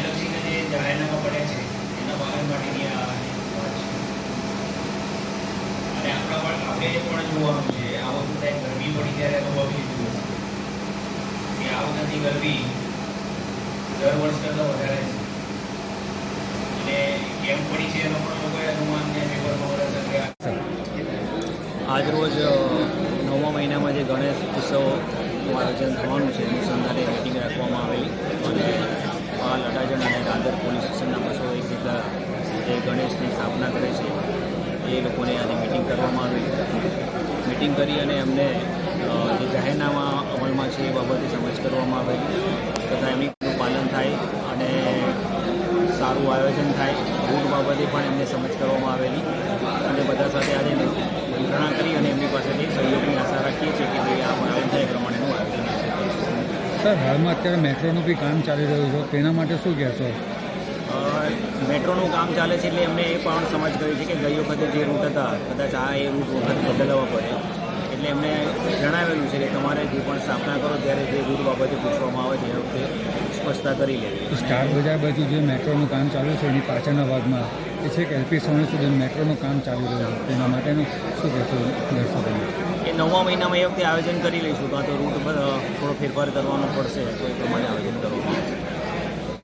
લક્ષીને જે જાહેરનામા પડ્યા છે એના પાલન માટેની આ વાત છે. અને આપણે પણ જોવાનું છે આ વખતે ગરમી પડી ત્યારે અનુભવી લીધું હશે કે આ વખતની ગરમી દર વર્ષ કરતાં વધારે છે એટલે કેમ પડી છે એનો પણ લોકોએ અનુમાન ને પેપરમાં બધા આજરોજ 9મા મહિનામાં જે ગણેશ ઉત્સવનું આયોજન થવાનું છે અનુસંધાને મિટિંગ રાખવામાં આવેલી અને લડાજણ અને દાદર પોલીસ સ્ટેશનના 201 જેટલા જે ગણેશની સ્થાપના કરે છે એ લોકોને આજે મિટિંગ કરવામાં આવી. મિટિંગ કરી અને એમને જે જાહેરનામા અમલમાં છે એ બાબતે સમજ કરવામાં આવેલી તથા એમનું પાલન થાય અને સારું આયોજન થાય રૂટ બાબતે પણ એમને સમજ કરવામાં આવેલી અને બધા સાથે આજે મંત્રણા કરી અને એમની પાસેથી સહયોગની આશા રાખીએ છીએ કે ભાઈ આ આયોજન થાય એ પ્રમાણેનું આયોજન સર, હાલમાં અત્યારે મેટ્રોનું બી કામ ચાલી રહ્યું છે તેના માટે શું કહેશો? મેટ્રોનું કામ ચાલે છે એટલે એમને એ પણ સમજ કરી છે કે ગઈ વખતે જે રૂટ હતા કદાચ આ એ રૂટ વખત બદલવા પડે એટલે એમને જણાવેલું છે કે તમારે જે પણ સ્થાપના કરો ત્યારે જે રૂટ બાબતે પૂછવામાં આવે છે એ વખતે સ્પષ્ટતા કરી લેવી. સ્ટાર બજાર બાજુ જે મેટ્રોનું કામ ચાલુ છે એની પાછળના ભાગમાં એ છે કે એલપી સોની સુધી મેટ્રોનું કામ ચાલી રહ્યું છે તેના માટેનું શું કહેશો દર્શકોને? એ 9મા મહિનામાં એ વખતે આયોજન કરી લઈશું કાં તો રૂટ પર થોડો ફેરફાર કરવાનો પડશે તો એ પ્રમાણે આયોજન કરવાનું આવશે.